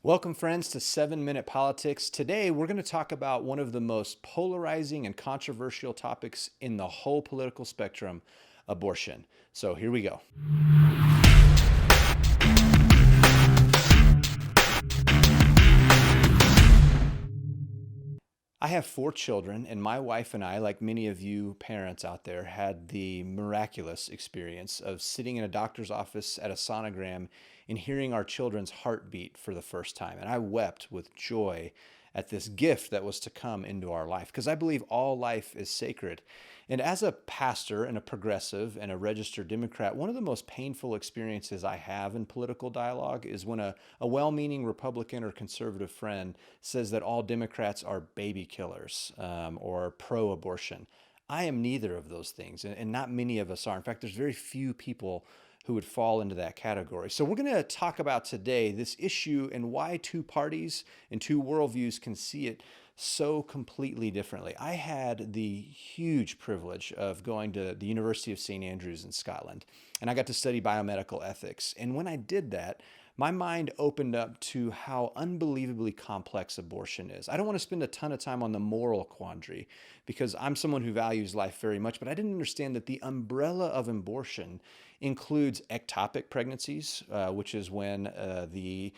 Welcome, friends, to 7 Minute Politics. Today, we're going to talk about one of the most polarizing and controversial topics in the whole political spectrum, abortion. So, here we go. I have 4 children, and my wife and I, like many of you parents out there, had the miraculous experience of sitting in a doctor's office at a sonogram and hearing our children's heartbeat for the first time. And I wept with joy at this gift that was to come into our life because I believe all life is sacred. And as a pastor and a progressive and a registered Democrat, one of the most painful experiences I have in political dialogue is when a well meaning Republican or conservative friend says that all Democrats are baby killers or pro abortion. I am neither of those things, and not many of us are. In fact, there's very few people who would fall into that category. So, we're going to talk about today this issue and why two parties and two worldviews can see it so completely differently. I had the huge privilege of going to the University of St. Andrews in Scotland, and I got to study biomedical ethics. And when I did that, my mind opened up to how unbelievably complex abortion is. I don't want to spend a ton of time on the moral quandary because I'm someone who values life very much, but I didn't understand that the umbrella of abortion includes ectopic pregnancies, which is when the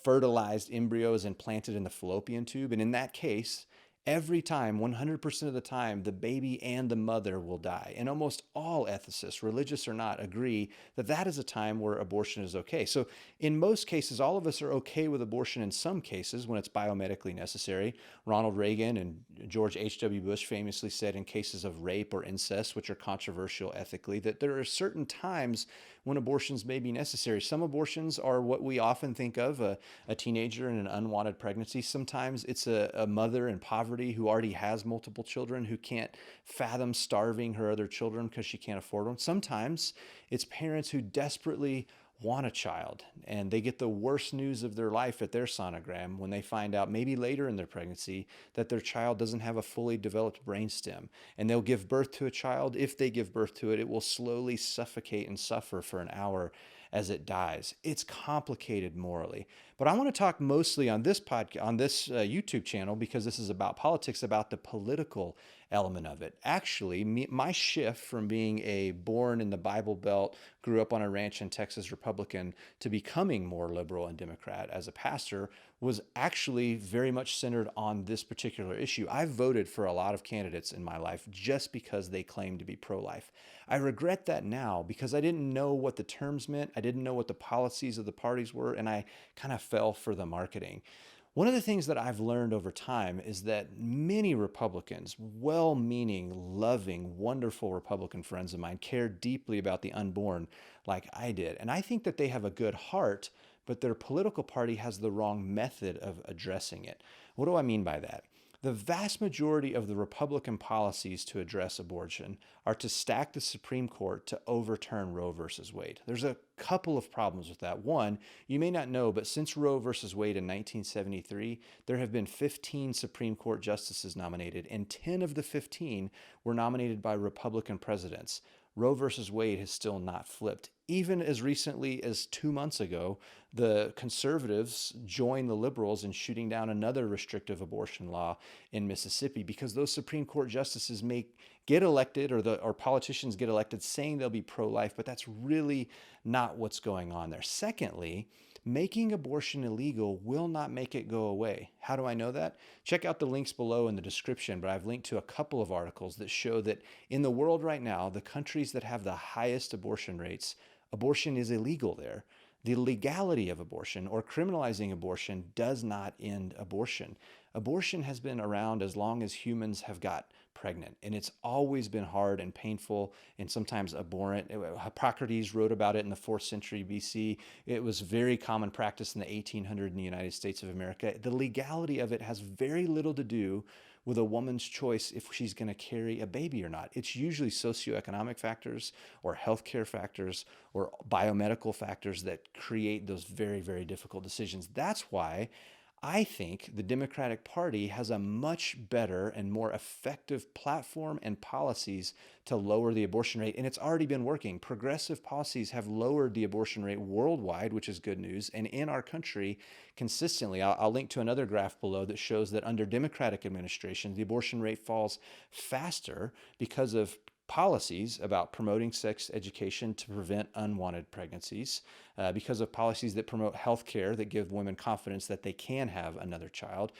fertilized embryo is implanted in the fallopian tube. And in that case, every time, 100% of the time, the baby and the mother will die. And almost all ethicists, religious or not, agree that that is a time where abortion is okay. So in most cases, all of us are okay with abortion in some cases when it's biomedically necessary. Ronald Reagan and George H.W. Bush famously said in cases of rape or incest, which are controversial ethically, that there are certain times when abortions may be necessary. Some abortions are what we often think of, a teenager in an unwanted pregnancy. Sometimes it's a mother in poverty who already has multiple children who can't fathom starving her other children because she can't afford them. Sometimes it's parents who desperately want a child and they get the worst news of their life at their sonogram when they find out maybe later in their pregnancy that their child doesn't have a fully developed brainstem, and they'll give birth to a child. If they give birth to it, it will slowly suffocate and suffer for an hour as it dies. It's complicated morally. But I want to talk mostly on this podcast, on this YouTube channel, because this is about politics, about the political element of it. Actually, my shift from being a born in the Bible Belt, grew up on a ranch in Texas Republican, to becoming more liberal and Democrat as a pastor was actually very much centered on this particular issue. I've voted for a lot of candidates in my life just because they claim to be pro-life. I regret that now because I didn't know what the terms meant. I didn't know what the policies of the parties were, and I kind of fell for the marketing. One of the things that I've learned over time is that many Republicans, well meaning, loving, wonderful Republican friends of mine, care deeply about the unborn like I did. And I think that they have a good heart, but their political party has the wrong method of addressing it. What do I mean by that? The vast majority of the Republican policies to address abortion are to stack the Supreme Court to overturn Roe versus Wade. There's a couple of problems with that. One, you may not know, but since Roe versus Wade in 1973, there have been 15 Supreme Court justices nominated, and 10 of the 15 were nominated by Republican presidents. Roe versus Wade has still not flipped. Even as recently as 2 months ago, the conservatives joined the liberals in shooting down another restrictive abortion law in Mississippi because those Supreme Court justices may get elected, or politicians get elected saying they'll be pro-life, but that's really not what's going on there. Secondly, making abortion illegal will not make it go away. How do I know that? Check out the links below in the description, but I've linked to a couple of articles that show that in the world right now, the countries that have the highest abortion rates, abortion is illegal there. The legality of abortion or criminalizing abortion does not end abortion. Abortion has been around as long as humans have got pregnant, and it's always been hard and painful and sometimes abhorrent. Hippocrates wrote about it in the 4th century BC. It was very common practice in the 1800s in the United States of America. The legality of it has very little to do with a woman's choice if she's going to carry a baby or not. It's usually socioeconomic factors or healthcare factors or biomedical factors that create those very, very difficult decisions. That's why I think the Democratic Party has a much better and more effective platform and policies to lower the abortion rate, and it's already been working. Progressive policies have lowered the abortion rate worldwide, which is good news, and in our country consistently. I'll link to another graph below that shows that under Democratic administration, the abortion rate falls faster because of policies about promoting sex education to prevent unwanted pregnancies, because of policies that promote health care that give women confidence that they can have another child,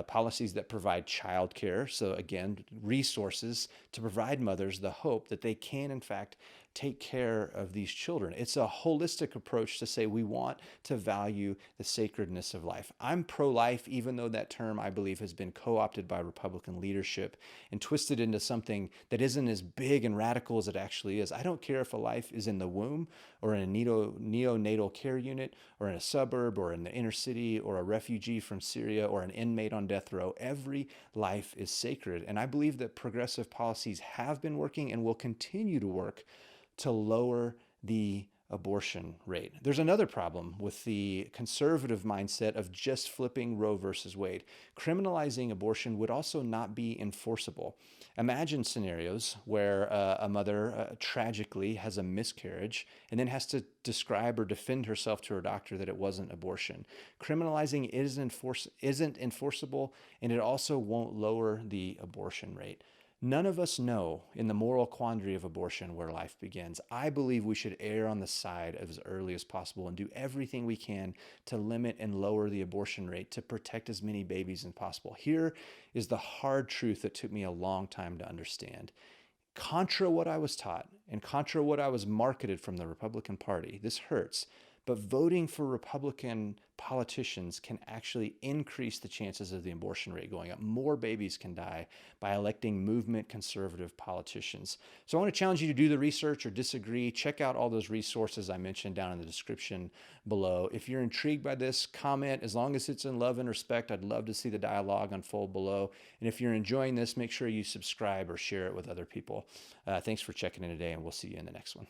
policies that provide child care. So, again, resources to provide mothers the hope that they can, in fact, take care of these children. It's a holistic approach to say we want to value the sacredness of life. I'm pro-life, even though that term, I believe, has been co-opted by Republican leadership and twisted into something that isn't as big and radical as it actually is. I don't care if a life is in the womb or in a neonatal care unit or in a suburb or in the inner city or a refugee from Syria or an inmate on death row. Every life is sacred. And I believe that progressive policies have been working and will continue to work to lower the abortion rate. There's another problem with the conservative mindset of just flipping Roe versus Wade. Criminalizing abortion would also not be enforceable. Imagine scenarios where a mother tragically has a miscarriage and then has to describe or defend herself to her doctor that it wasn't abortion. Criminalizing isn't enforceable, and it also won't lower the abortion rate. None of us know in the moral quandary of abortion where life begins. I believe we should err on the side of as early as possible and do everything we can to limit and lower the abortion rate to protect as many babies as possible. Here is the hard truth that took me a long time to understand. Contra what I was taught and contra what I was marketed from the Republican Party, this hurts, but voting for Republican politicians can actually increase the chances of the abortion rate going up. More babies can die by electing movement conservative politicians. So I want to challenge you to do the research or disagree. Check out all those resources I mentioned down in the description below. If you're intrigued by this, comment. As long as it's in love and respect, I'd love to see the dialogue unfold below. And if you're enjoying this, make sure you subscribe or share it with other people. Thanks for checking in today, and we'll see you in the next one.